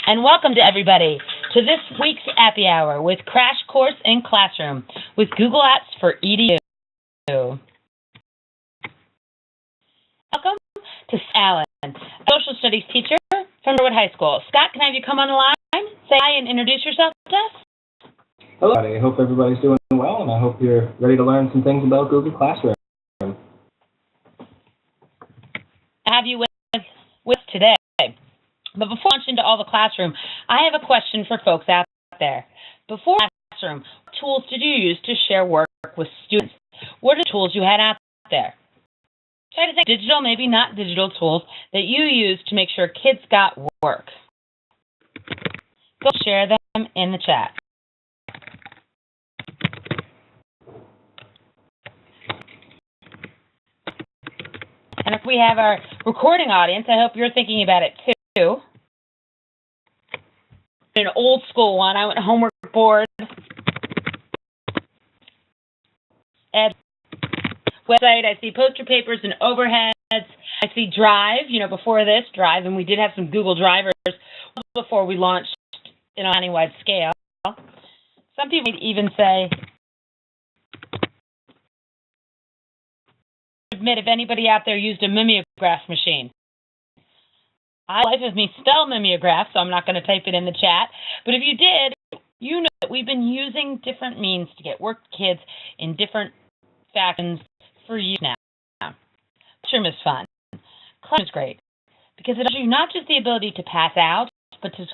and welcome to everybody to this week's Appy Hour with Crash Course in Classroom with Google Apps for EDU. Welcome to Alan, a social studies teacher from Norwood High School. Scott, can I have you come on the line, say hi, and introduce yourself to us? Hello, everybody. I hope everybody's doing well, and I hope you're ready to learn some things about Google Classroom. Have you with today? But before I launch into all the classroom, I have a question for folks out there. Before classroom, what tools did you use to share work with students? What are the tools you had out there? Try to think digital, maybe not digital tools that you use to make sure kids got work. Go share them in the chat. And if we have our recording audience, I hope you're thinking about it too. An old school one. I went homework board. Ed website. I see poster papers and overheads. I see Drive. Before this Drive, and we did have some Google drivers before we launched in a county-wide scale. Some people might even say, admit if anybody out there used a mimeograph machine. Life of me spell mimeograph, so I'm not going to type it in the chat. But if you did, you know that we've been using different means to get work to kids in different fashions for years now. Classroom is fun. Classroom is great because it gives you not just the ability to pass out, but to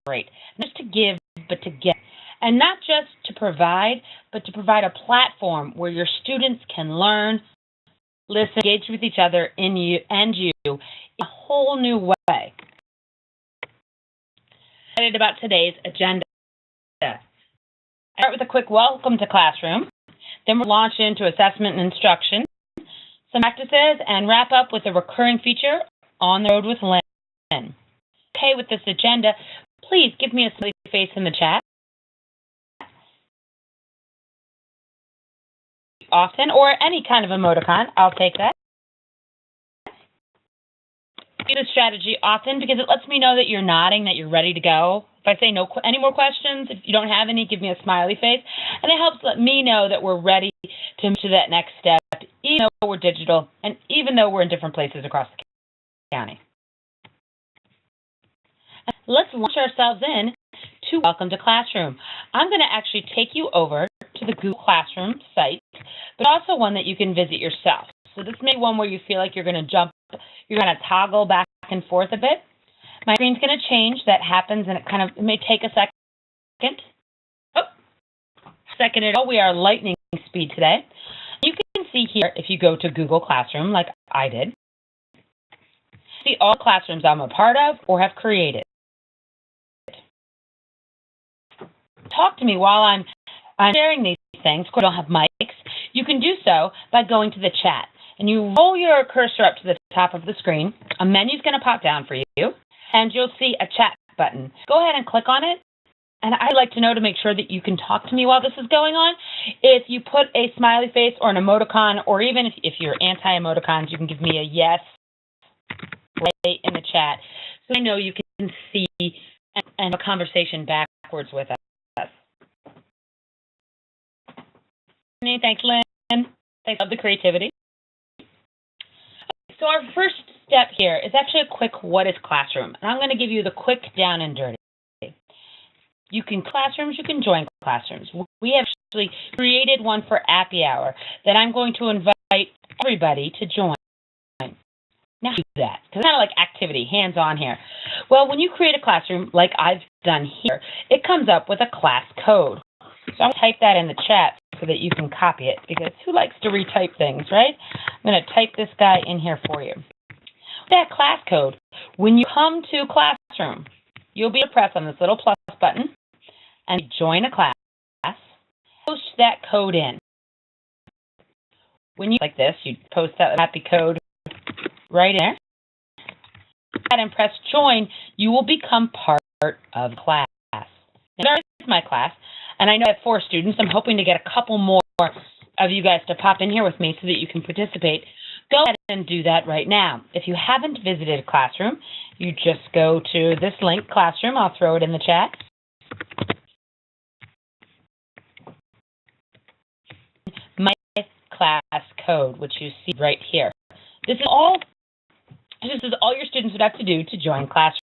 collaborate, not just to give, but to get. And not just to provide, but to provide a platform where your students can learn, listen, engage with each other in you in a whole new way. Excited about today's agenda. I start with a quick welcome to classroom. Then we'll launch into assessment and instruction, some practices, and wrap up with a recurring feature on the road with Lynn. Okay, with this agenda, please give me a smiley face in the chat. Often, or any kind of emoticon, I'll take that. Do this strategy often because it lets me know that you're nodding, that you're ready to go. If I say any more questions, if you don't have any, give me a smiley face. And it helps let me know that we're ready to move to that next step, even though we're digital and even though we're in different places across the county. Let's launch ourselves in to Welcome to Classroom. I'm going to actually take you over to the Google Classroom site, but also one that you can visit yourself. So this may be one where you feel like you're going to toggle back and forth a bit. My screen's going to change. That happens, and it may take a second. We are lightning speed today. You can see here, if you go to Google Classroom, like I did, see all classrooms I'm a part of or have created. Talk to me while I'm sharing these things. Of course, I don't have mics. You can do so by going to the chat. And you roll your cursor up to the top of the screen. A menu's going to pop down for you, and you'll see a chat button. Go ahead and click on it. And I'd like to know, to make sure that you can talk to me while this is going on, if you put a smiley face or an emoticon, or even if you're anti-emoticons, you can give me a yes right in the chat, so I know you can see and have a conversation backwards with us. Thanks, Lynn. Thanks for the creativity. So our first step here is actually a quick what is classroom. And I'm going to give you the quick down and dirty. You can join classrooms. We have actually created one for Appy Hour that I'm going to invite everybody to join. Now do that, because it's kind of like activity, hands-on here. Well, when you create a classroom like I've done here, it comes up with a class code. So I'm going to type that in the chat so that you can copy it, because who likes to retype things, right? I'm going to type this guy in here for you. That class code, when you come to Classroom, you'll be able to press on this little plus button and join a class, post that code in. When you like this, you post that happy code right in there, and press join, you will become part of the class. Now, this is my class. And I know I have 4 students. I'm hoping to get a couple more of you guys to pop in here with me so that you can participate. Go ahead and do that right now. If you haven't visited a classroom, you just go to this link, Classroom. I'll throw it in the chat. My class code, which you see right here. This is all your students would have to do to join Classroom.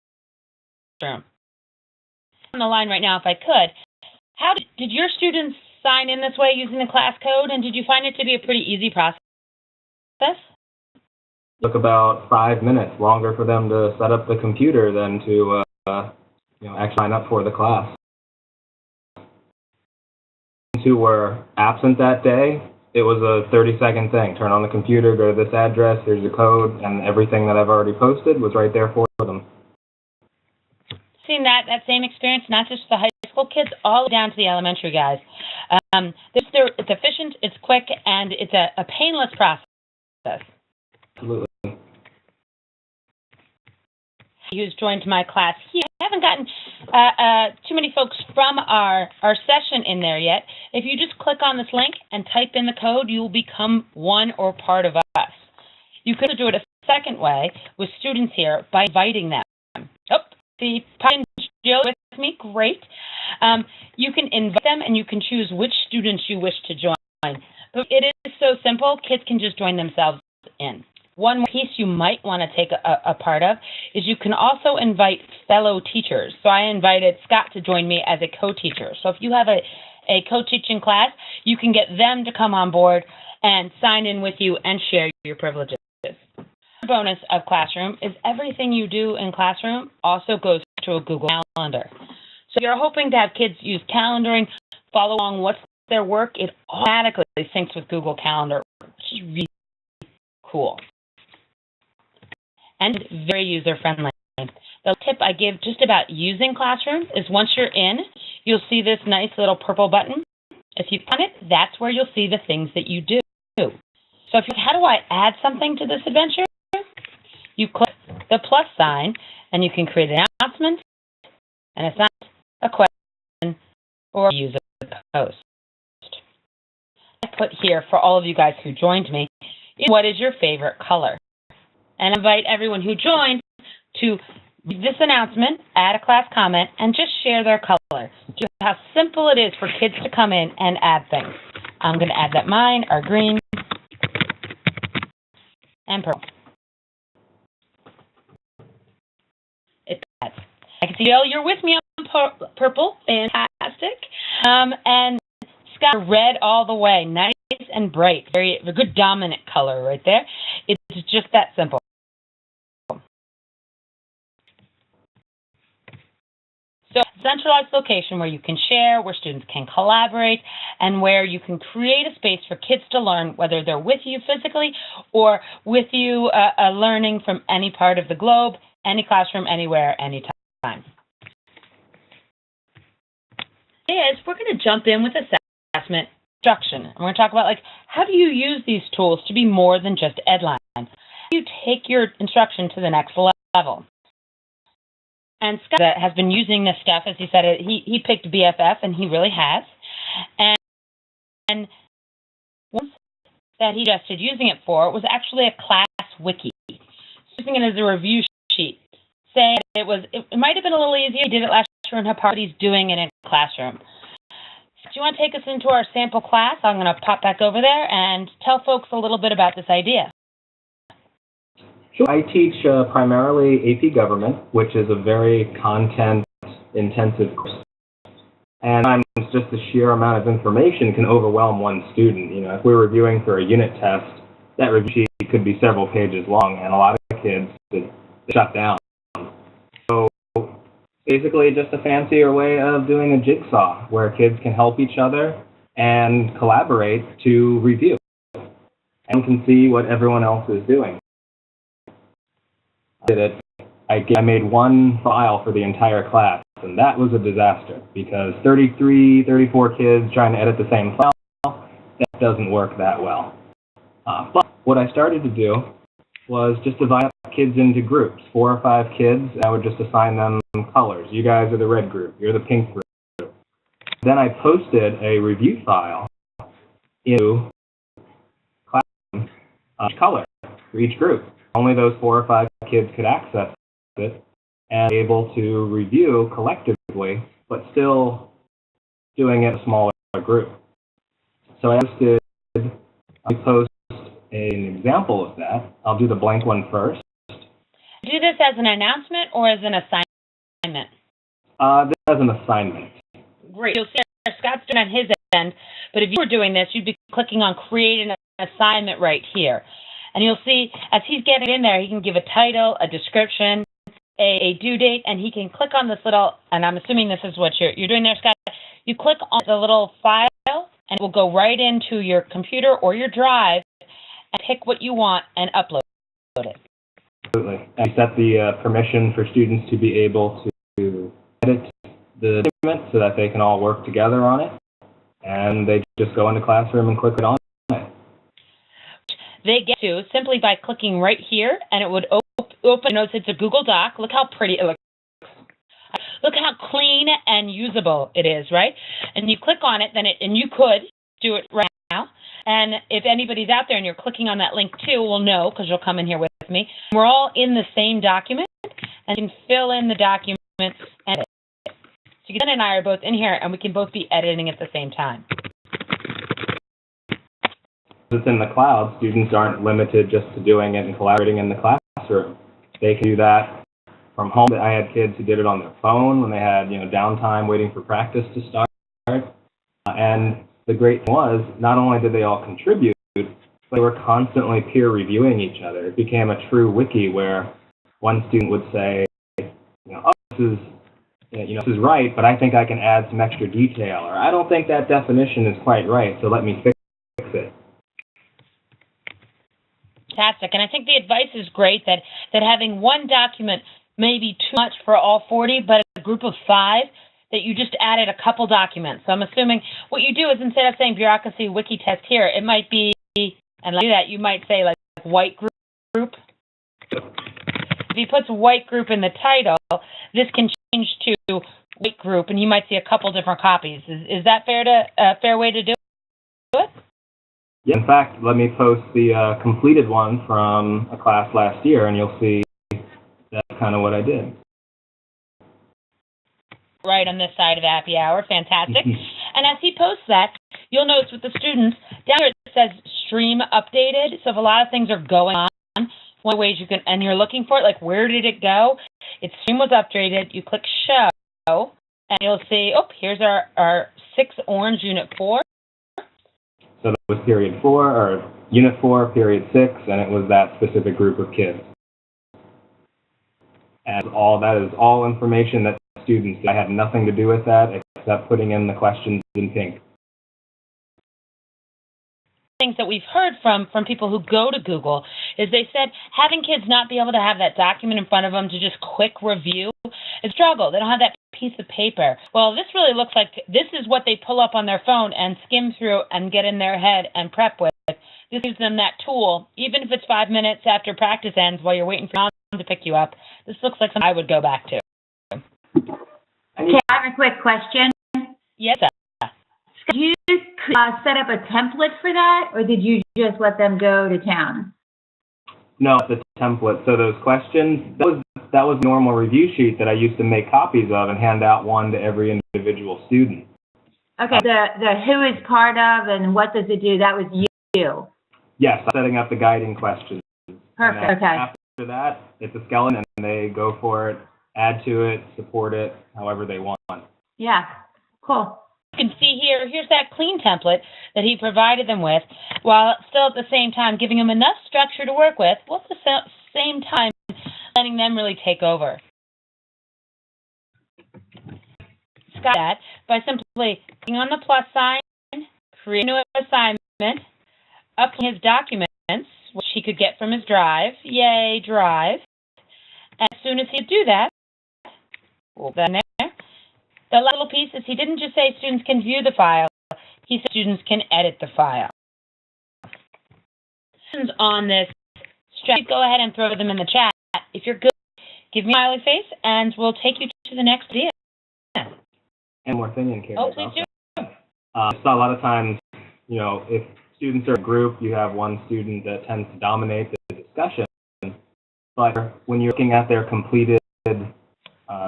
On the line right now, if I could, how did your students sign in this way using the class code, and did you find it to be a pretty easy process? Took about 5 minutes longer for them to set up the computer than to actually sign up for the class. Who were absent that day, it was a 30-second thing. Turn on the computer, go to this address, here's the code, and everything that I've already posted was right there for them. Seen that same experience, not just the high school kids, all down to the elementary guys. It's efficient, it's quick, and it's a painless process. Absolutely. Who's joined my class here. I haven't gotten too many folks from our session in there yet. If you just click on this link and type in the code, you will become one or part of us. You could do it a second way with students here by inviting them. Oh, the Jill with me, great. You can invite them and you can choose which students you wish to join. But it is so simple, kids can just join themselves in. One piece you might want to take a part of is you can also invite fellow teachers. So I invited Scott to join me as a co-teacher. So if you have a co-teaching class, you can get them to come on board and sign in with you and share your privileges. The bonus of Classroom is everything you do in Classroom also goes to a Google Calendar. So if you're hoping to have kids use calendaring, follow along what's their work, it automatically syncs with Google Calendar, which is really cool. And very user-friendly. The tip I give just about using Classroom is once you're in, you'll see this nice little purple button. If you click on it, that's where you'll see the things that you do. So if you, how do I add something to this adventure? You click the plus sign, and you can create an announcement, and it's not a question or a user post. I put here for all of you guys who joined me, what is your favorite color? And invite everyone who joined to read this announcement, add a class comment, and just share their color. Just how simple it is for kids to come in and add things. I'm going to add that mine are green and purple. It adds. I can see, Bill, you're with me on purple. Fantastic. And Scott, red all the way. Nice and bright. A good dominant color right there. It's just that simple. So centralized location where you can share, where students can collaborate, and where you can create a space for kids to learn, whether they're with you physically or with you learning from any part of the globe, any classroom, anywhere, anytime. We're going to jump in with assessment instruction. And we're going to talk about, like, how do you use these tools to be more than just Edline? How do you take your instruction to the next level? And Scott has been using this stuff, as he said, he picked BFF, and he really has. And one that he suggested using it for was actually a class wiki. Using it as a review sheet, saying it might have been a little easier. He did it last year in Hippo, but he's doing it in Classroom. So do you want to take us into our sample class? I'm going to pop back over there and tell folks a little bit about this idea. Sure. I teach primarily AP Government, which is a very content-intensive course. And sometimes just the sheer amount of information can overwhelm one student. You know, if we're reviewing for a unit test, that review sheet could be several pages long, and a lot of kids they shut down. So basically just a fancier way of doing a jigsaw, where kids can help each other and collaborate to review and can see what everyone else is doing. I made one file for the entire class, and that was a disaster because 33, 34 kids trying to edit the same file, that doesn't work that well. But what I started to do was just divide up kids into groups, 4 or 5 kids. I would just assign them colors. You guys are the red group, you're the pink group. Then I posted a review file into Classroom, color for each group. Only those 4 or 5 kids could access it and be able to review collectively, but still doing it in a smaller group. So I post an example of that. I'll do the blank one first. Do this as an announcement or as an assignment? This as an assignment. Great. You'll see Scott's doing on his end, but if you were doing this, you'd be clicking on create an assignment right here. And you'll see as he's getting in there, he can give a title, a description, a due date, and he can click on this little, and I'm assuming this is what you're doing there, Scott. You click on the little file, and it will go right into your computer or your drive and pick what you want and upload it. Absolutely. And set the permission for students to be able to edit the document so that they can all work together on it. And they just go into Classroom and click it on it. They get to simply by clicking right here, and it would open. Notice it's a Google Doc. Look how pretty it looks. Look how clean and usable it is, right? And you click on it, and you could do it right now. And if anybody's out there and you're clicking on that link too, we'll know because you'll come in here with me. We're all in the same document, and you can fill in the document and edit. So Glenn and I are both in here, and we can both be editing at the same time. It's in the cloud. Students aren't limited just to doing it and collaborating in the classroom. They can do that from home. I had kids who did it on their phone when they had downtime waiting for practice to start. And the great thing was, not only did they all contribute, but they were constantly peer reviewing each other. It became a true wiki where one student would say, oh, this is right, but I think I can add some extra detail, or I don't think that definition is quite right, so let me fix it. Fantastic. And I think the advice is great that having one document may be too much for all 40, but a group of 5, that you just added a couple documents. So I'm assuming what you do is instead of saying bureaucracy wiki test here, it might be, and like that, you might say like white group. If he puts white group in the title, this can change to white group, and you might see a couple different copies. Is that a fair way to do it? Yeah, in fact, let me post the completed one from a class last year, and you'll see that's kind of what I did. Right on this side of Appy Hour. Fantastic. And as he posts that, you'll notice with the students, down here it says stream updated. So if a lot of things are going on, one of the ways you can, and you're looking for it, like where did it go? Its stream was updated. You click show, and you'll see, oh, here's our 6 orange unit 4. So that was period 4, or unit 4, period 6, and it was that specific group of kids. And that is all information that students did. I had nothing to do with that except putting in the questions in pink. Things that we've heard from people who go to Google is they said having kids not be able to have that document in front of them to just quick review is a struggle. They don't have that piece of paper. Well, this really looks like this is what they pull up on their phone and skim through and get in their head and prep with. This gives them that tool, even if it's 5 minutes after practice ends while you're waiting for mom to pick you up. This looks like something I would go back to. Okay, I have a quick question. Yes. Did you set up a template for that, or did you just let them go to town? No, it's a template. So those questions, that was a normal review sheet that I used to make copies of and hand out one to every individual student. Okay, the who is part of and what does it do, that was you? Yes, setting up the guiding questions. Perfect, okay. After that, it's a skeleton, and they go for it, add to it, support it, however they want. Yeah, cool. You can see here's that clean template that he provided them with, while still at the same time giving them enough structure to work with, while at the same time letting them really take over. Scott, that by simply clicking on the plus sign, creating an assignment, uploading his documents, which he could get from his drive. Yay, drive. And as soon as he do that, we'll put that in there. The little piece is he didn't just say students can view the file. He said students can edit the file. On this, go ahead and throw them in the chat. If you're good, give me a smiley face, and we'll take you to the next idea. And more thing in case. Oh, please do. So a lot of times, if students are in a group, you have one student that tends to dominate the discussion. But when you're looking at their completed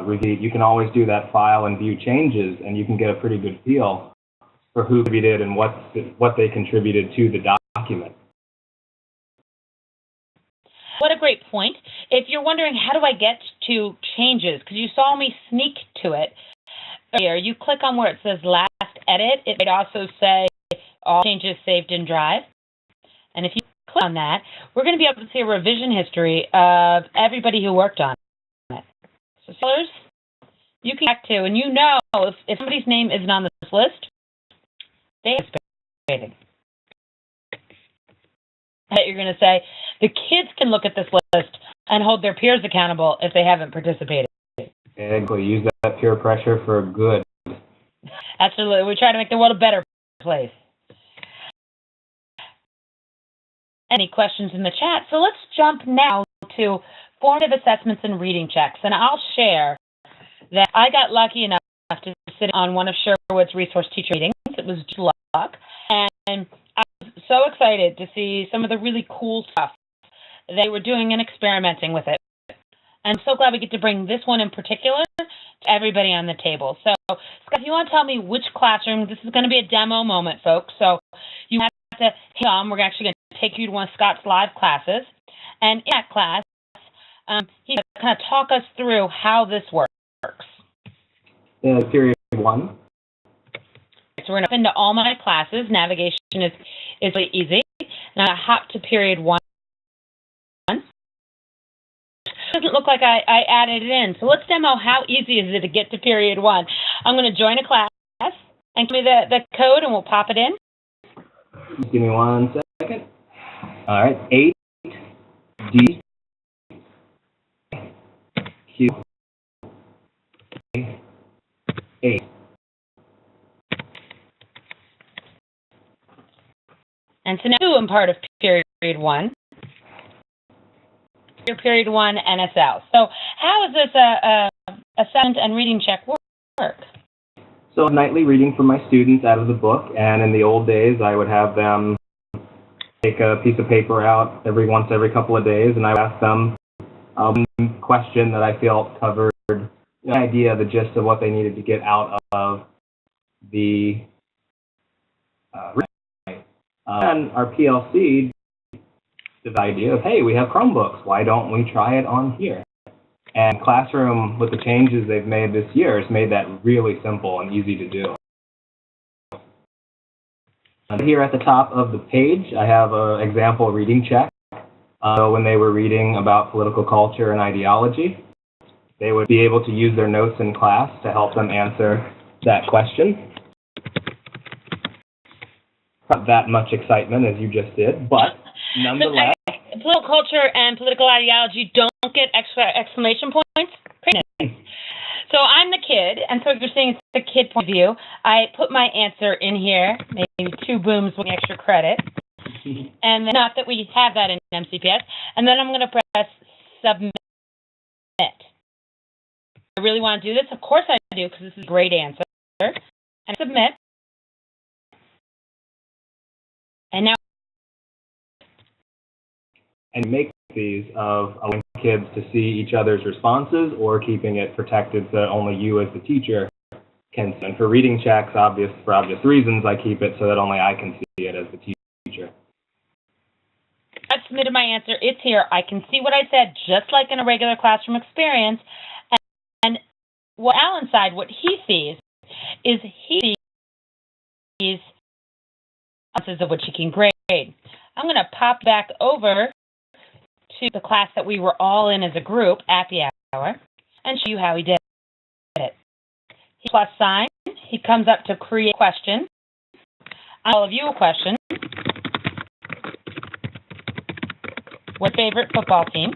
review. You can always do that file and view changes, and you can get a pretty good feel for who contributed and what they contributed to the document. What a great point. If you're wondering how do I get to changes, because you saw me sneak to it earlier, you click on where it says last edit. It might also say all changes saved in Drive. And if you click on that, we're going to be able to see a revision history of everybody who worked on it. So scholars, you can check to, and you know if somebody's name isn't on this list, they participated. You're going to say, the kids can look at this list and hold their peers accountable if they haven't participated. Exactly. Use that peer pressure for good. Absolutely. We try to make the world a better place. Any questions in the chat? So let's jump now to formative assessments and reading checks. And I'll share that I got lucky enough to sit on one of Sherwood's resource teacher meetings. It was just luck. And I was so excited to see some of the really cool stuff they were doing and experimenting with it. And I'm so glad we get to bring this one in particular to everybody on the table. So, Scott, if you want to tell me which classroom, this is going to be a demo moment, folks. So you have to hang on. We're actually going to take you to one of Scott's live classes. And in that class, he's going to kind of talk us through how this works. Period 1. So we're going to hop into all my classes. Navigation is really easy. And I'm going to hop to period 1. It doesn't look like I added it in. So let's demo how easy is it to get to period 1. I'm going to join a class and give me the code and we'll pop it in. Give me 1 second. All right. 8 D Q 8. And so now I'm part of period 1. Your period 1 NSL. So how is this a assessment and reading check work? So nightly reading for my students out of the book, and in the old days I would have them take a piece of paper out every couple of days, and I would ask them a question that I felt covered the idea, the gist of what they needed to get out of the and our PLC, the idea of, hey, we have Chromebooks, why don't we try it on here? And Classroom, with the changes they've made this year, has made that really simple and easy to do. And here at the top of the page, I have an example reading check. When they were reading about political culture and ideology, they would be able to use their notes in class to help them answer that question. Not that much excitement as you just did, but nonetheless. Political culture and political ideology don't get extra exclamation points. So I'm the kid, and so you're seeing it's the kid point of view. I put my answer in here, maybe 2 booms with extra credit. And then, not that we have that in MCPS. And then I'm going to press submit. I really want to do this? Of course I do, because this is a great answer. And submit. And now. And make these of allowing kids to see each other's responses or keeping it protected so that only you as the teacher can see. And for reading checks, for obvious reasons, I keep it so that only I can see it as the teacher. I've submitted my answer. It's here. I can see what I said, just like in a regular classroom experience. And what Alan said, what he sees is he sees answers of which he can grade. I'm going to pop back over to the class that we were all in as a group, Appy Hour, and show you how he did it. He plus sign. He comes up to create question. I'll give you a question. What's your favorite football team?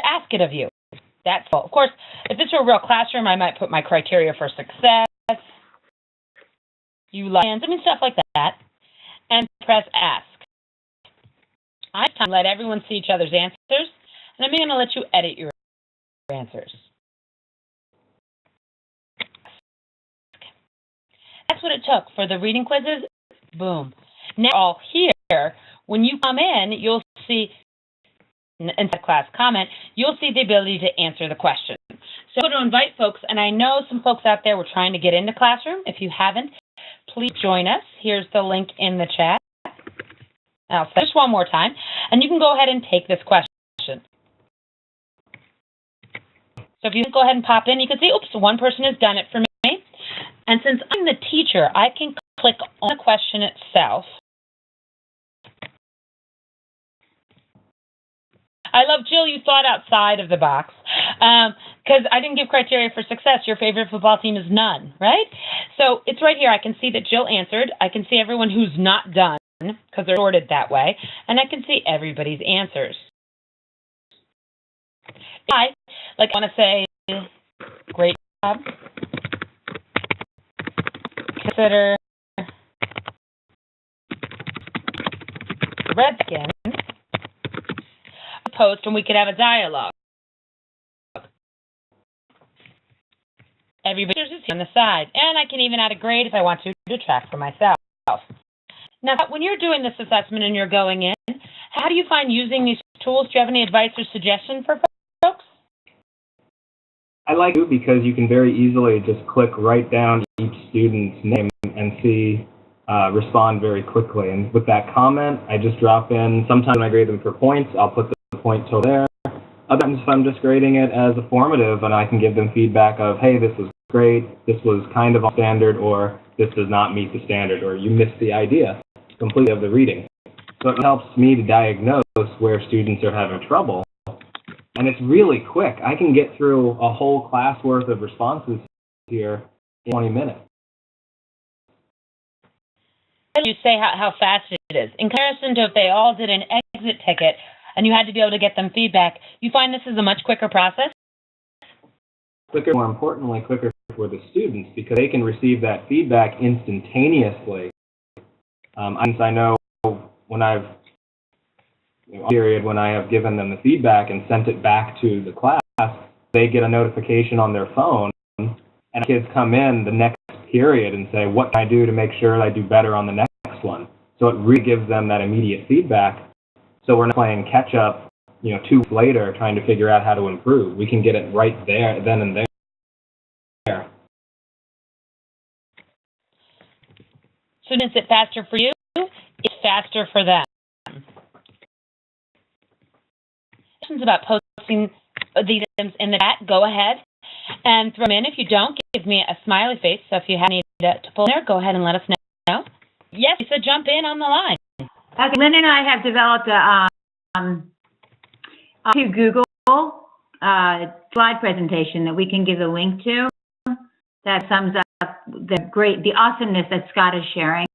Ask it of you. That's all. Of course, if this were a real classroom, I might put my criteria for success. You like, I mean, stuff like that. And press ask. I have time to let everyone see each other's answers, and I'm going to let you edit your answers. That's what it took for the reading quizzes. Boom. Now all here, when you come in, you'll see inside class comment, you'll see the ability to answer the question. So to invite folks, and I know some folks out there were trying to get into Classroom. If you haven't, please join us. Here's the link in the chat. I'll say just one more time, and you can go ahead and take this question. So if you go ahead and pop in, you can see, oops, one person has done it for me. And since I'm the teacher, I can click on the question itself. I love, Jill, you thought outside of the box, because I didn't give criteria for success. Your favorite football team is none, right? So it's right here. I can see that Jill answered. I can see everyone who's not done, because they're sorted that way, and I can see everybody's answers. I want to say, great job. Consider Redskins post, and we could have a dialogue. Everybody is here on the side, and I can even add a grade if I want to track for myself. Now, when you're doing this assessment and you're going in, how do you find using these tools? Do you have any advice or suggestion for folks? I like it because you can very easily just click right down each student's name and see respond very quickly. And with that comment, I just drop in. Sometimes when I grade them for points, I'll put the point total there. Other times, if I'm just grading it as a formative, and I can give them feedback of, hey, this was great, this was kind of on standard, or this does not meet the standard, or you missed the idea completely of the reading. So it helps me to diagnose where students are having trouble. And it's really quick. I can get through a whole class worth of responses here in 20 minutes. You say how fast it is. In comparison to if they all did an exit ticket and you had to be able to get them feedback, you find this is a much quicker process? Quicker, more importantly, quicker for the students because they can receive that feedback instantaneously. I know when I've when I have given them the feedback and sent it back to the class, they get a notification on their phone, and kids come in the next period and say, what can I do to make sure I do better on the next one? So it really gives them that immediate feedback. So we're not playing catch up, 2 weeks later trying to figure out how to improve. We can get it right there, then and there. So is it faster for you? It's faster for them. Questions about posting these items in the chat, go ahead and throw them in. If you don't, give me a smiley face. So if you have any to pull in there, go ahead and let us know. Yes, Lisa, jump in on the line. Okay, Lynn and I have developed a to Google slide presentation that we can give a link to that sums up the awesomeness that Scott is sharing.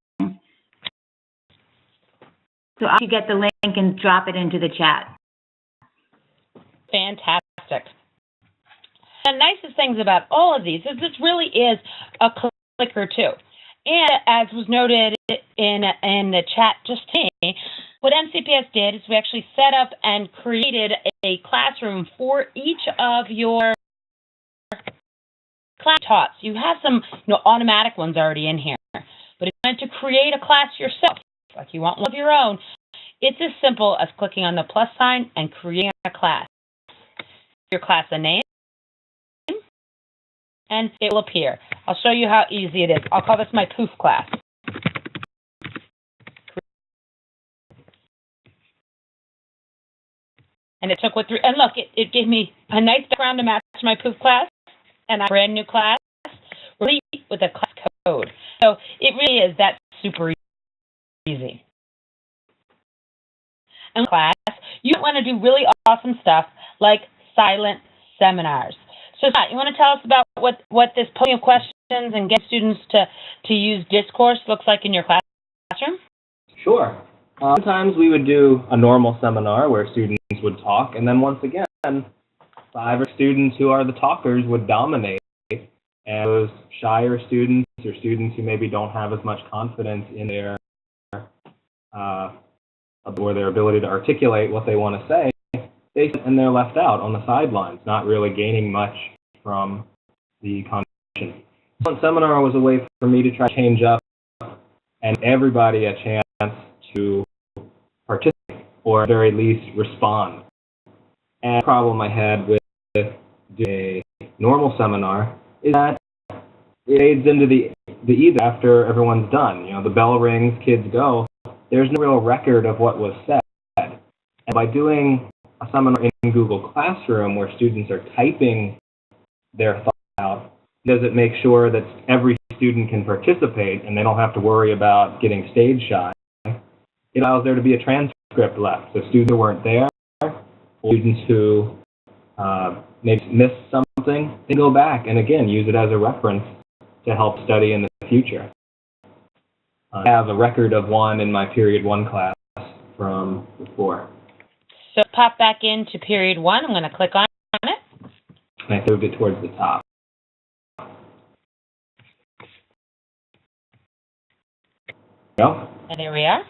So I should get the link and drop it into the chat. Fantastic. The nicest things about all of these is this really is a clicker too. And as was noted in the chat just today, what MCPS did is we actually set up and created a classroom for each of your class taught. So you have some automatic ones already in here. But if you want to create a class yourself, like you want one of your own, it's as simple as clicking on the plus sign and creating a class. Your class a name, and it will appear. I'll show you how easy it is. I'll call this my poof class. And it took and look, it gave me a nice background to match my poof class, and a brand new class, complete with a class code. So it really is that super easy. And class, you want to do really awesome stuff like silent seminars. So Scott, you want to tell us about what this posing of questions and get students to use discourse looks like in your classroom? Sure. Sometimes we would do a normal seminar where students would talk, and then once again, 5 students who are the talkers would dominate, and those shyer students or students who maybe don't have as much confidence in their or their ability to articulate what they want to say, and they're left out on the sidelines, not really gaining much from the conversation. One seminar was a way for me to try to change up and everybody a chance to participate or at the very least respond. And the problem I had with doing a normal seminar is that it fades into the ether after everyone's done. You know, the bell rings, kids go. There's no real record of what was said. And by doing a seminar in Google Classroom where students are typing their thoughts out, does it make sure that every student can participate and they don't have to worry about getting stage shy? It allows there to be a transcript left. So students who weren't there, or students who maybe missed something, they go back and again use it as a reference to help study in the future. I have a record of one in my period 1 class from before. So pop back into period 1. I'm going to click on it. And I moved it towards the top. Go. And there we are.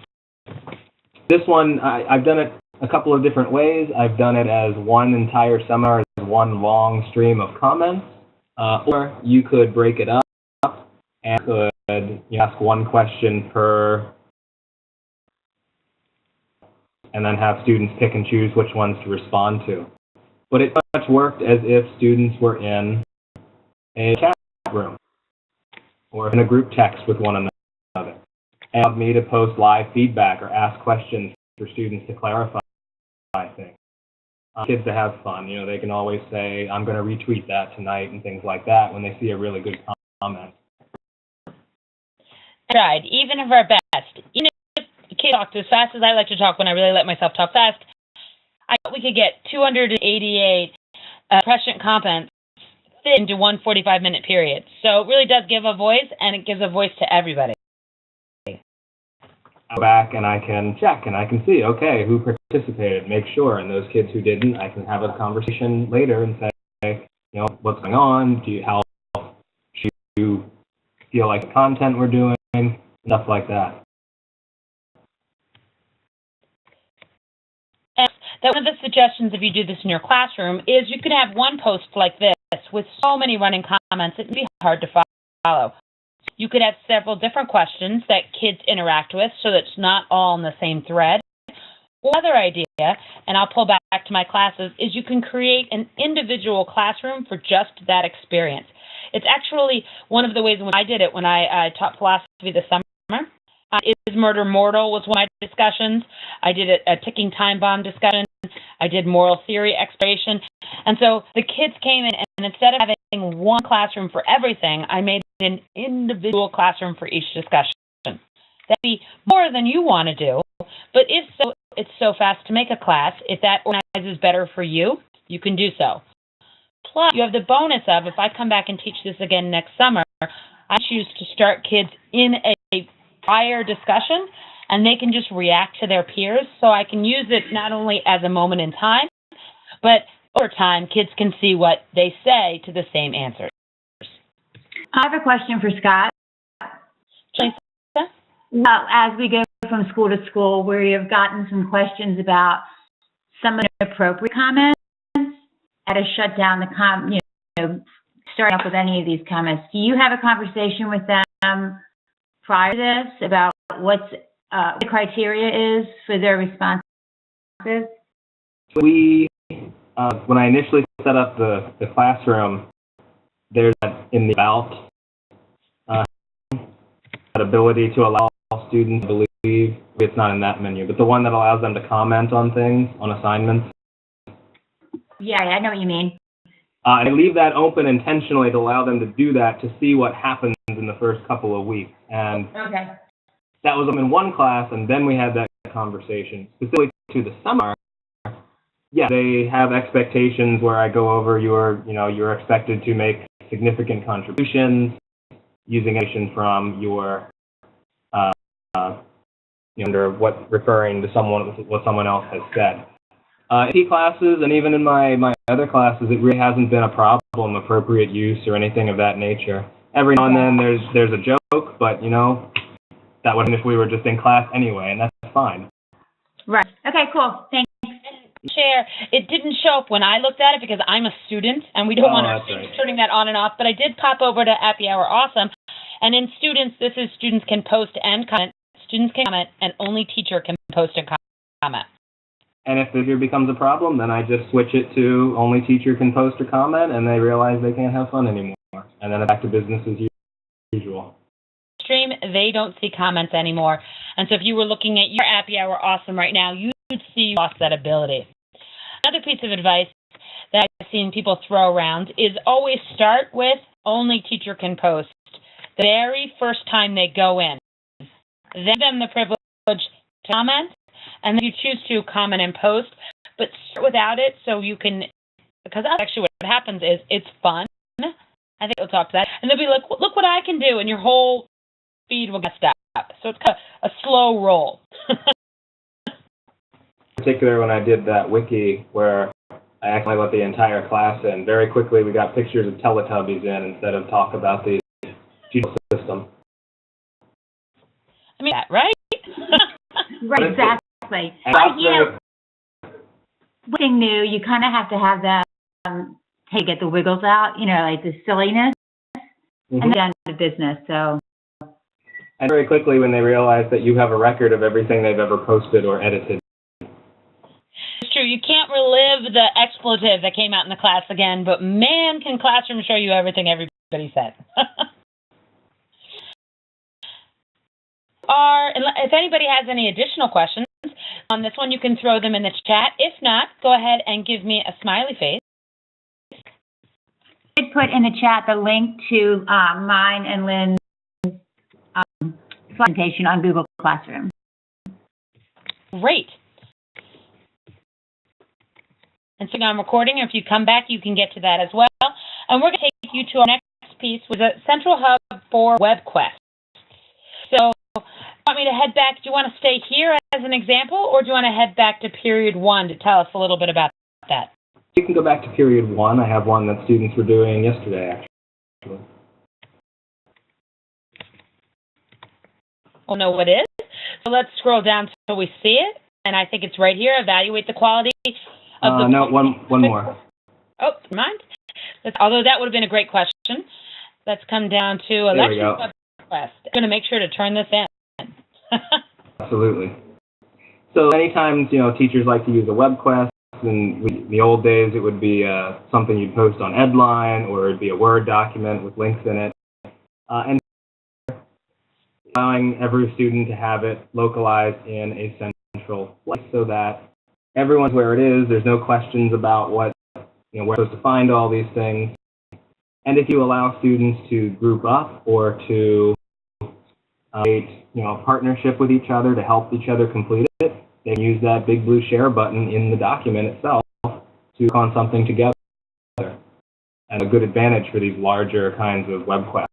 This one, I've done it a couple of different ways. I've done it as one entire seminar, as one long stream of comments, or you could break it up and could ask one question per, and then have students pick and choose which ones to respond to. But it pretty much worked as if students were in a chat room or in a group text with one another. And allowed me to post live feedback or ask questions for students to clarify things. Kids to have fun, they can always say, I'm going to retweet that tonight and things like that when they see a really good comment. I tried, even of our best. Even if kids talked as fast as I like to talk when I really let myself talk fast, I thought we could get 288 prescient comments fit into one 45-minute period. So it really does give a voice, and it gives a voice to everybody. I go back and I can check and I can see, okay, who participated, make sure, and those kids who didn't, I can have a conversation later and say, what's going on? How do you feel like the content we're doing? Stuff like that. And that one of the suggestions, if you do this in your classroom, is you could have one post like this with so many running comments, it would be hard to follow. You could have several different questions that kids interact with so that it's not all in the same thread. Another idea, and I'll pull back to my classes, is you can create an individual classroom for just that experience. It's actually one of the ways in which I did it when I taught philosophy this summer. Is Murder Mortal was one of my discussions. I did a ticking time bomb discussion. I did moral theory exploration. And so the kids came in, and instead of having one classroom for everything, I made an individual classroom for each discussion. That'd be more than you want to do, but if so, it's so fast to make a class. If that organizes better for you, you can do so. Plus, you have the bonus of, if I come back and teach this again next summer, I choose to start kids in a prior discussion, and they can just react to their peers. So I can use it not only as a moment in time, but over time, kids can see what they say to the same answers. I have a question for Scott. Well, as we go from school to school, we have gotten some questions about some inappropriate comments, how to shut down the starting off with any of these comments. Do you have a conversation with them prior to this about what the criteria is for their responses? We, when I initially set up the classroom, there's that in the about that ability to allow students to believe, it's not in that menu, but the one that allows them to comment on things, on assignments. Yeah, I know what you mean. I leave that open intentionally to allow them to do that, to see what happens in the first couple of weeks. And okay. That was in one class, and then we had that conversation. Specifically to the summer, yeah, they have expectations where I go over you're expected to make significant contributions using information from your referring to what someone else has said. AP classes and even in my other classes, it really hasn't been a problem, appropriate use or anything of that nature. Every now and then there's a joke, but that would if we were just in class anyway, and that's fine. Right. Okay, cool. Thanks. Chair, it didn't show up when I looked at it because I'm a student and we don't want our students turning that on and off, but I did pop over to Appy Hour Awesome, and in students, this is students can post and comment, students can comment, and only teacher can post and comment. And if behavior becomes a problem, then I just switch it to only teacher can post or comment, and they realize they can't have fun anymore. And then it's back to business as usual. Stream, they don't see comments anymore. And so if you were looking at your Appy Hour Awesome right now, you'd see you lost that ability. Another piece of advice that I've seen people throw around is always start with only teacher can post the very first time they go in. Then give them the privilege to comment, and then you choose to comment and post, but start without it so you can, because that's actually what happens is it's fun. I think we'll talk to that. And they'll be like, look what I can do, and your whole feed will get stopped. So it's kind of a slow roll. In particular, when I did that wiki where I actually let the entire class in, very quickly we got pictures of Teletubbies in instead of talk about the system. I mean, right? Right, exactly. One thing new, you kind of have to have that, hey, get the wiggles out, like the silliness, and then down to business, so. And very quickly when they realize that you have a record of everything they've ever posted or edited. It's true, you can't relive the expletive that came out in the class again, but man, can Classroom show you everything everybody said. If anybody has any additional questions on this one, you can throw them in the chat. If not, go ahead and give me a smiley face. I did put in the chat the link to mine and Lynn's presentation on Google Classroom. Great. And so I'm recording. If you come back, you can get to that as well. And we're going to take you to our next piece, which is a central hub for WebQuest. So, you want me to head back? Do you want to stay here as an example, or do you want to head back to period 1 to tell us a little bit about that? You can go back to period 1. I have one that students were doing yesterday, actually. We'll know what it is. So let's scroll down till we see it. And I think it's right here. Evaluate the quality of the... No, one more. Oh, never mind. Although that would have been a great question. Let's come down to election request. I'm going to make sure to turn this in. Absolutely. So many times, teachers like to use a web quest. In the old days, it would be something you'd post on Edline, or it'd be a Word document with links in it. And allowing every student to have it localized in a central place so that everyone's where it is. There's no questions about where they're supposed to find all these things. And if you allow students to group up or to create, a partnership with each other to help each other complete it, they can use that big blue share button in the document itself to work on something together. And a good advantage for these larger kinds of web quests.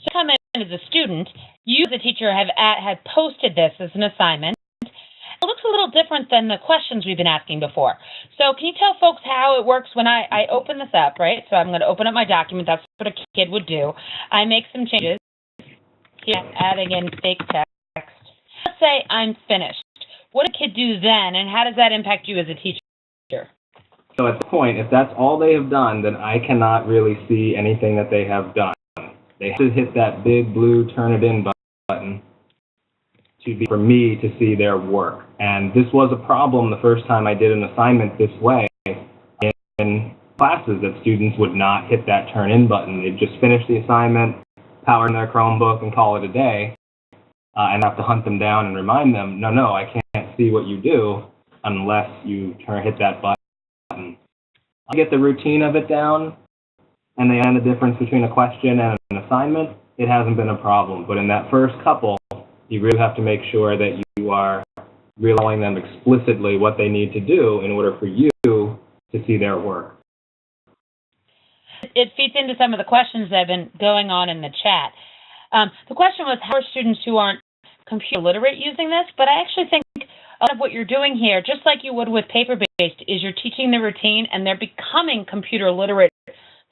So come in as a student, you as a teacher had posted this as an assignment. It looks a little different than the questions we've been asking before. So can you tell folks how it works when I open this up, right? So I'm going to open up my document. That's what a kid would do. I make some changes. Here, adding in fake text. Let's say I'm finished. What does a kid do then, and how does that impact you as a teacher? So at this point, if that's all they have done, then I cannot really see anything that they have done. They have to hit that big blue turn it in button for me to see their work. And this was a problem the first time I did an assignment this way in classes, that students would not hit that turn in button. They'd just finish the assignment, power in their Chromebook, and call it a day, and have to hunt them down and remind them, no, I can't see what you do unless you hit that button. I get the routine of it down, and they understand the difference between a question and an assignment. It hasn't been a problem. But in that first couple, you really have to make sure that you are really telling them explicitly what they need to do in order for you to see their work. It feeds into some of the questions that have been going on in the chat. The question was, how are students who aren't computer literate using this? But I actually think a lot of what you're doing here, just like you would with paper-based, is you're teaching the routine and they're becoming computer literate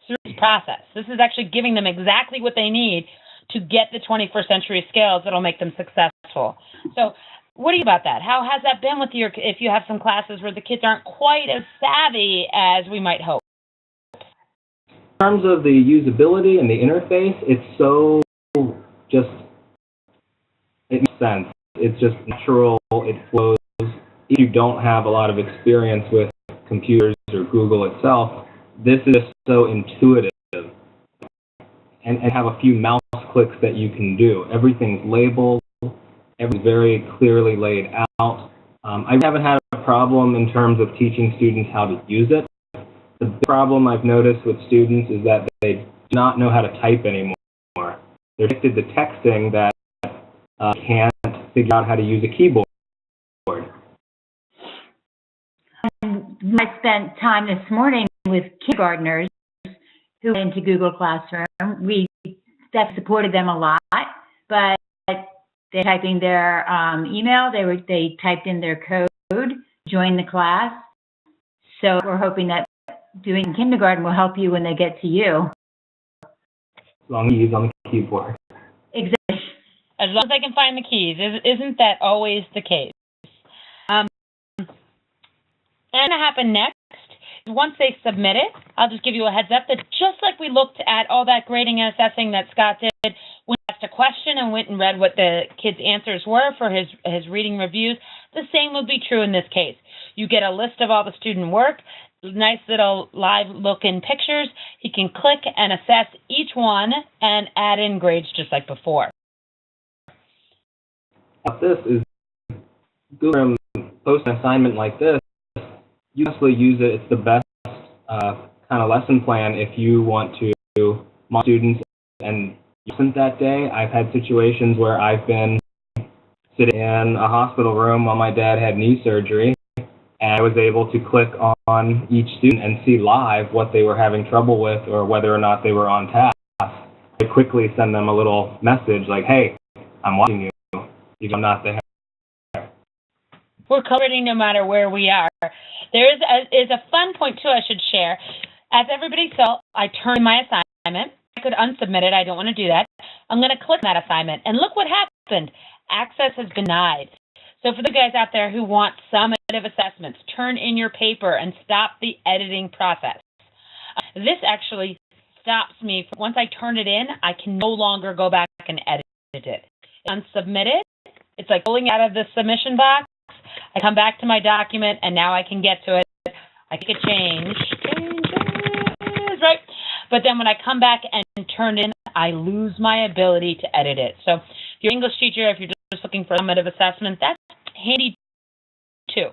through this process. This is actually giving them exactly what they need to get the 21st century skills that'll make them successful. So what do you about that? How has that been with if you have some classes where the kids aren't quite as savvy as we might hope? In terms of the usability and the interface, it's so just it makes sense. It's just natural, it flows. If you don't have a lot of experience with computers or Google itself, this is just so intuitive. And have a few mouse clicks that you can do. Everything's labeled, everything's very clearly laid out. I haven't had a problem in terms of teaching students how to use it. The big problem I've noticed with students is that they do not know how to type anymore. They're addicted to texting that can't figure out how to use a keyboard. I spent time this morning with kindergartners who went into Google Classroom. We definitely supported them a lot, but they're typing their email. They typed in their code, joined the class. So we're hoping that doing kindergarten will help you when they get to you. As long as you use on the keyboard. Exactly. As long as I can find the keys. Isn't that always the case? And what happen next, once they submit it, I'll just give you a heads up that just like we looked at all that grading and assessing that Scott did, when he asked a question and went and read what the kids' answers were for his reading reviews, the same would be true in this case. You get a list of all the student work, nice little live look-in pictures. He can click and assess each one and add in grades just like before. This is Google post an assignment like this. You actually use it. It's the best kind of lesson plan if you want to mock students and absent that day. I've had situations where I've been sitting in a hospital room while my dad had knee surgery, and I was able to click on each student and see live what they were having trouble with or whether or not they were on task. I quickly send them a little message like, hey, I'm watching you. Even I'm not there. We're collaborating no matter where we are. There is a fun point, too, I should share. As everybody saw, I turned in my assignment. I could unsubmit it. I don't want to do that. I'm going to click on that assignment. And look what happened. Access has been denied. So for the guys out there who want summative assessments, turn in your paper and stop the editing process. This actually stops me. Once I turn it in, I can no longer go back and edit it. Unsubmit it. It's like pulling out of the submission box. I come back to my document, and now I can get to it. I click change, right? But then when I come back and turn it in, I lose my ability to edit it. So if you're an English teacher, if you're just looking for a summative assessment, that's handy too.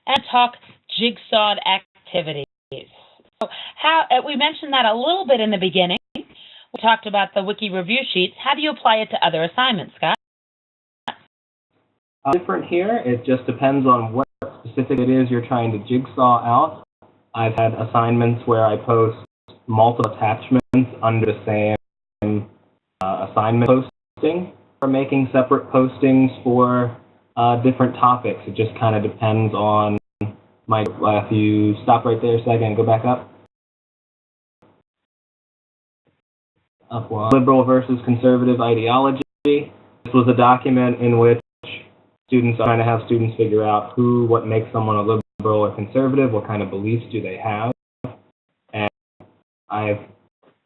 And talk jigsawed activities. So we mentioned that a little bit in the beginning. We talked about the wiki review sheets. How do you apply it to other assignments, Scott? Different here. It just depends on what specific it is you're trying to jigsaw out. I've had assignments where I post multiple attachments under the same assignment posting, or making separate postings for different topics. It just kind of depends on if you stop right there a second and go back up. Up one. Liberal versus conservative ideology. This was a document in which students are trying to have students figure out what makes someone a liberal or conservative, what kind of beliefs do they have. And I've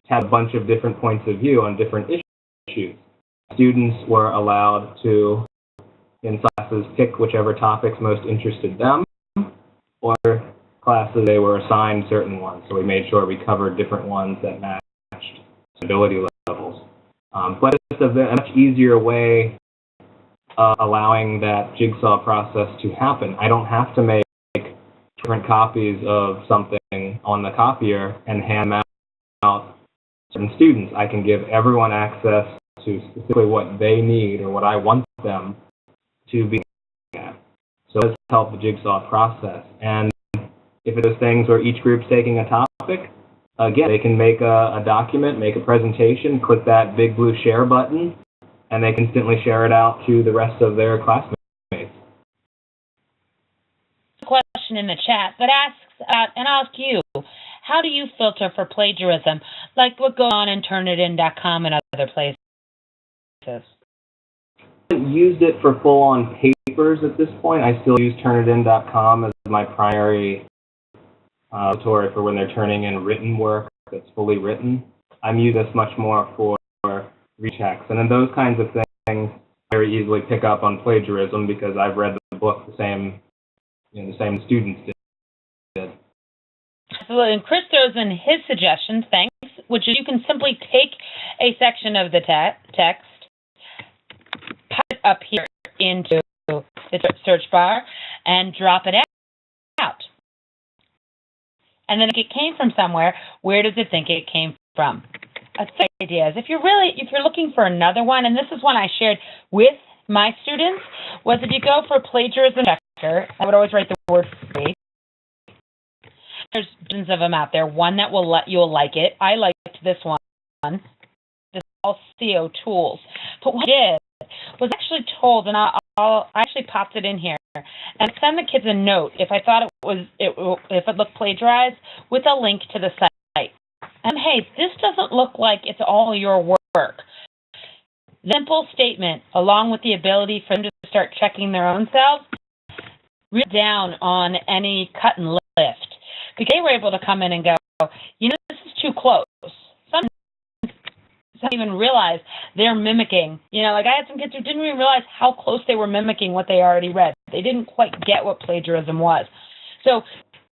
had a bunch of different points of view on different issues. Students were allowed to, in classes, pick whichever topics most interested them, or classes they were assigned certain ones. So we made sure we covered different ones that matched ability levels. But it's a much easier way of allowing that jigsaw process to happen. I don't have to make different copies of something on the copier and hand them out to certain students. I can give everyone access to specifically what they need or what I want them to be at. So let's help the jigsaw process. And if it is things where each group's taking a topic, again, they can make a document, make a presentation, click that big blue share button, and they can instantly share it out to the rest of their classmates. Question in the chat that asks, and I'll ask you, how do you filter for plagiarism, like what goes on in Turnitin.com and other places? I haven't used it for full-on papers at this point. I still use Turnitin.com as my primary tutorial for when they're turning in written work that's fully written. I'm using this much more for rechecks. And then those kinds of things very easily pick up on plagiarism because I've read the book the same students did. Absolutely. And Chris throws in his suggestions, thanks, which is you can simply take a section of the text, put it up here into the search bar, and drop it out. And then if it came from somewhere, where does it think it came from? A third idea is if you're looking for another one, and this is one I shared with my students, was if you go for plagiarism checker, I would always write the word free. There's dozens of them out there. One that you'll like it. I liked this one. This is all CO tools. But what I did was actually told, and I actually popped it in here, and send the kids a note if I thought if it looked plagiarized with a link to the site. And hey, this doesn't look like it's all your work. Simple statement, along with the ability for them to start checking their own selves, read down on any cut and lift. Because they were able to come in and go, this is too close. Some don't even realize they're mimicking. Like I had some kids who didn't even realize how close they were mimicking what they already read. They didn't quite get what plagiarism was. So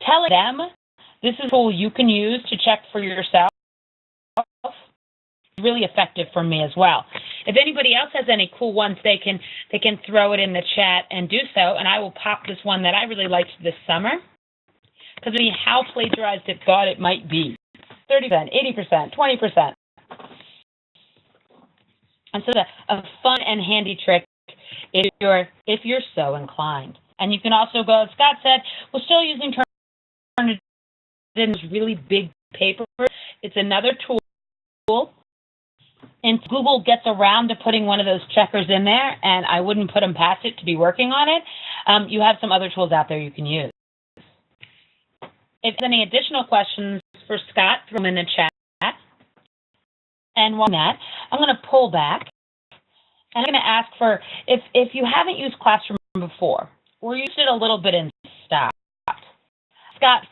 telling them this is a tool you can use to check for yourself is really effective for me as well. If anybody else has any cool ones, they can throw it in the chat and do so, and I will pop this one that I really liked this summer. Because of how plagiarized it thought it might be. 30%, 80%, 20%. And so a fun and handy trick if you're so inclined. And you can also go, as Scott said, we're still using Turnitin in this really big paper. It's another tool. And Google gets around to putting one of those checkers in there, and I wouldn't put them past it to be working on it. You have some other tools out there you can use. If there's any additional questions for Scott, throw them in the chat. And while that, I'm going to pull back. And I'm going to ask for, if you haven't used Classroom before, or used it a little bit in Scott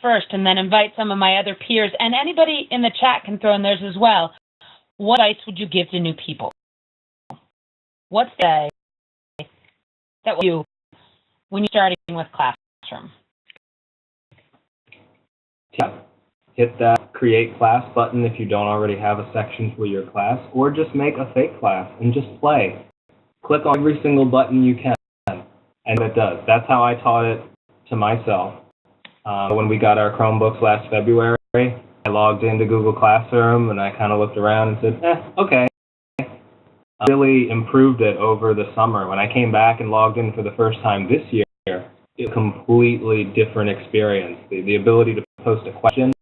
first, and then invite some of my other peers, and anybody in the chat can throw in theirs as well. What advice would you give to new people? What's the that you when you're starting with Classroom? Yeah. Hit that create class button if you don't already have a section for your class, or just make a fake class and just play. Click on every single button you can, and it does. That's how I taught it to myself. When we got our Chromebooks last February, I logged into Google Classroom and I kind of looked around and said, okay. I really improved it over the summer. When I came back and logged in for the first time this year, it's a completely different experience. The ability to post a question,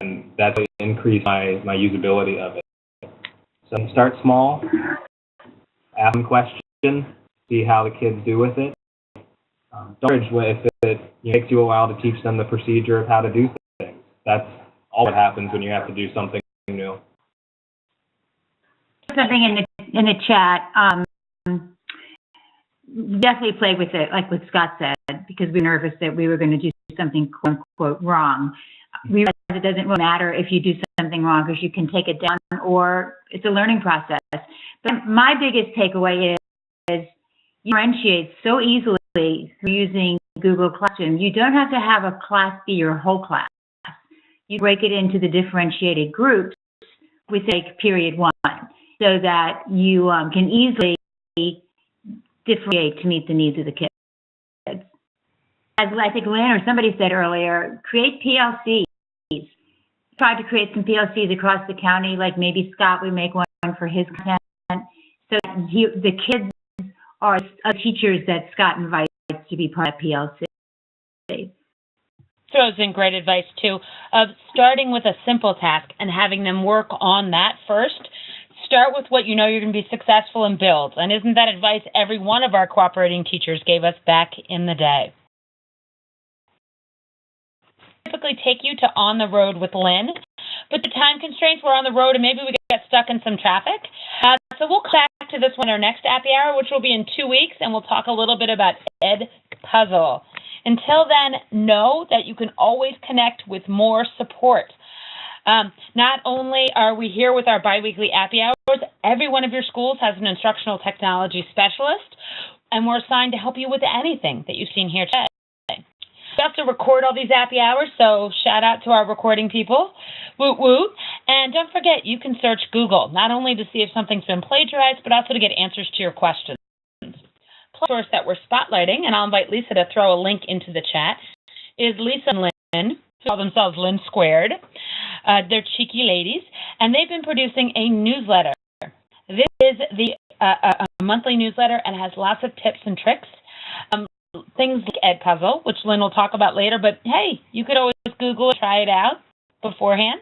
and that's increased my usability of it. So start small, ask them questions, see how the kids do with it. Don't encourage if it takes you a while to teach them the procedure of how to do things. That's all that happens when you have to do something new. Something in the chat. Definitely played with it, like what Scott said, because we were nervous that we were going to do something quote unquote wrong. We realize it doesn't really matter if you do something wrong because you can take it down, or it's a learning process. But my biggest takeaway is you differentiate so easily through using Google Classroom. You don't have to have a class be your whole class. You break it into the differentiated groups with like period 1, so that you can easily differentiate to meet the needs of the kids. As I think Lynn or somebody said earlier, create PLCs. Try to create some PLCs across the county, like maybe Scott would make one for his content, so that the kids are teachers that Scott invites to be part of PLC. Throws in great advice too, of starting with a simple task and having them work on that first. Start with what you know you're going to be successful and build. And isn't that advice every one of our cooperating teachers gave us back in the day? Typically take you to On the Road with Lynn, but the time constraints, we're on the road and maybe we get stuck in some traffic. So we'll come back to this one in our next Appy Hour, which will be in 2 weeks, and we'll talk a little bit about Ed Puzzle. Until then, know that you can always connect with more support. Not only are we here with our biweekly Appy Hours, every one of your schools has an instructional technology specialist, and we're assigned to help you with anything that you've seen here today. We also record all these Appy Hours, so shout out to our recording people. Woot woot. And don't forget, you can search Google, not only to see if something's been plagiarized, but also to get answers to your questions. Plus, source that we're spotlighting, and I'll invite Lisa to throw a link into the chat, is Lisa and Lynn, who call themselves Lynn Squared. They're cheeky ladies, and they've been producing a newsletter. This is a monthly newsletter and has lots of tips and tricks. Things like Edpuzzle, which Lynn will talk about later, but hey, you could always Google it, try it out beforehand.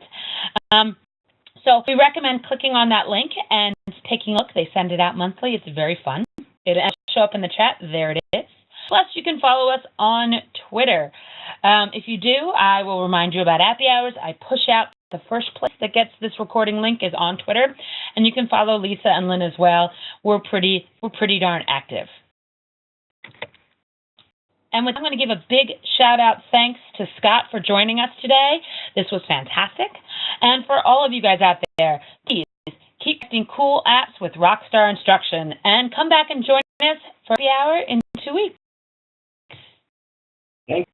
So we recommend clicking on that link and taking a look. They send it out monthly. It's very fun. It'll show up in the chat. There it is. Plus, you can follow us on Twitter. If you do, I will remind you about Appy Hours. I push out the first place that gets this recording link is on Twitter, and you can follow Lisa and Lynn as well. We're pretty darn active. And I'm going to give a big shout-out thanks to Scott for joining us today. This was fantastic. And for all of you guys out there, please keep making cool apps with Rockstar Instruction. And come back and join us for the hour in 2 weeks. Thank